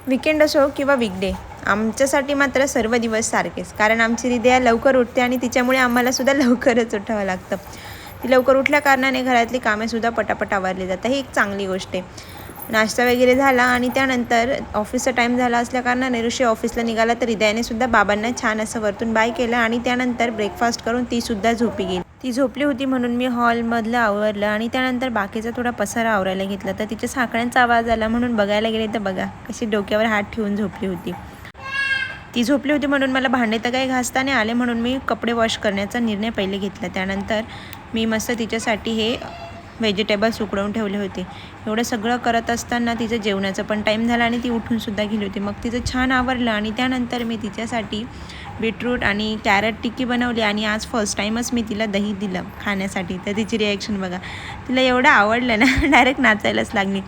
Weekend असो किंवा वीकडे, आमच्यासाठी मात्र सर्व दिवस सारखेच. कारण आमची हृदया लवकर उठते आणि तिच्यामुळे आम्हालासुद्धा लवकरच उठावं लागतं. ती लवकर उठल्या कारणाने घरातली कामेसुद्धा पटापट आवरली जातात. ही एक चांगली गोष्ट आहे. नाश्ता वगैरे झाला आणि त्यानंतर ऑफिसचा टाईम झाला असल्याकारणाने ऋषी ऑफिसला निघाला, तर हृदयानेसुद्धा बाबांना छान असं वरतून बाय केलं आणि त्यानंतर ब्रेकफास्ट करून तीसुद्धा झोपी गेली. ती झोपली होती म्हणून मी हॉलमधलं आवरलं आणि त्यानंतर बाकीचा थोडा पसारा आवरायला घेतला. तर तिच्या साकळ्यांचा आवाज आला म्हणून बघायला गेले, तर बघा कशी डोक्यावर हात ठेवून झोपली होती. ती झोपली होती म्हणून मला भांडे तर काही घासता नाही आले, म्हणून मी कपडे वॉश करण्याचा निर्णय पहिले घेतला. त्यानंतर मी मस्त तिच्यासाठी हे व्हेजिटेबल्स उकडवून ठेवले होते. एवढं सगळं करत असताना तिचं जेवणाचं पण टाईम झाला आणि ती उठूनसुद्धा गेली होती. मग तिचं छान आवरलं आणि त्यानंतर मी तिच्यासाठी बीटरूट आणि कॅरट टिक्की बनवली आणि आज फर्स्ट टाईमच मी तिला दही दिलं खाण्यासाठी. तर तिची रिॲक्शन बघा, तिला एवढं आवडलं ना डायरेक्ट नाचायलाच लागली.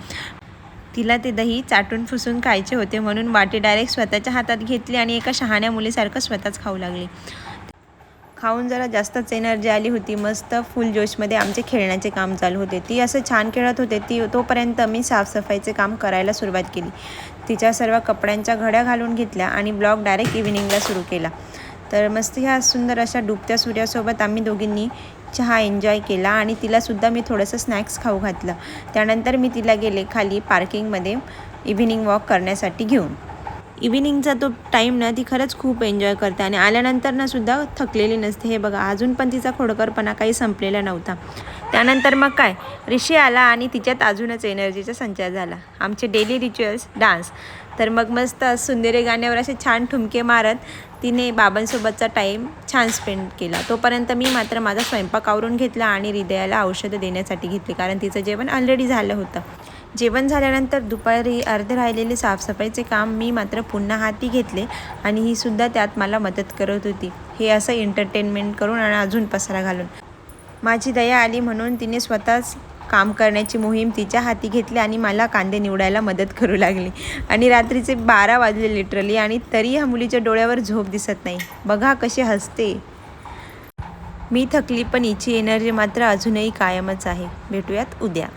तिला ते दही चाटून फुसून खायचे होते म्हणून वाटी डायरेक्ट स्वतःच्या हातात घेतली आणि एका शहाण्या मुलीसारखं स्वतःच खाऊ लागली. खाऊन जरा जास्तच एनर्जी आली होती. मस्त फुल जोशमध्ये आमचे खेळण्याचे काम चालू होते. ती असं छान खेळत होते तोपर्यंत मी साफसफाईचे काम करायला सुरुवात केली. तिच्या सर्व कपड्यांच्या घड्या घालून घेतल्या आणि ब्लॉग डायरेक्ट इव्हिनिंगला सुरू केला. तर मस्त ह्या सुंदर अशा डुबत्या सूर्यासोबत आम्ही दोघींनी चहा एन्जॉय केला आणि तिलासुद्धा मी थोडंसं स्नॅक्स खाऊ घातलं. त्यानंतर मी तिला गेले खाली पार्किंगमध्ये इव्हिनिंग वॉक करण्यासाठी घेऊन. इव्हिनिंगचा तो टाईम ना ती खरंच खूप एन्जॉय करते आणि आल्यानंतर ना सुद्धा थकलेली नसते. हे बघा, अजून पण तिचा खोडकरपणा काही संपलेला नव्हता. त्यानंतर मग काय, ऋषी आला आणि तिच्यात अजूनच एनर्जीचा संचार झाला. आमचे डेली रिच्युअल्स डान्स. तर मग मस्त सुंदरे गाण्यावर असे छान ठुमके मारत तिने बाबांसोबतचा टाईम छान स्पेंड केला. तोपर्यंत मी मात्र माझा स्वयंपाक आवरून घेतला आणि हृदयाला औषधं देण्यासाठी घेतली, कारण तिचं जेवण ऑलरेडी झालं होतं. जेवण झाल्यानंतर दुपारी अर्धे राहिलेले साफसफाईचे काम मी मात्र पुन्हा हाती घेतले आणि ही सुद्धा त्यात मला मदत करत होती. हे असं एंटरटेनमेंट करून आणि अजून पसारा घालून. माझी दया आली म्हणून तिने स्वतःच काम करण्याची मोहीम तिच्या हाती घेतली आणि मला कांदे निवडायला मदत करू लागली. आणि रात्रीचे 12 वाजले लिटरली आणि तरी ह्या मुलीच्या डोळ्यावर झोप दिसत नाही. बघा कशी हसते. मी थकली पण हिची एनर्जी मात्र अजूनही कायमच आहे. भेटूयात उद्या.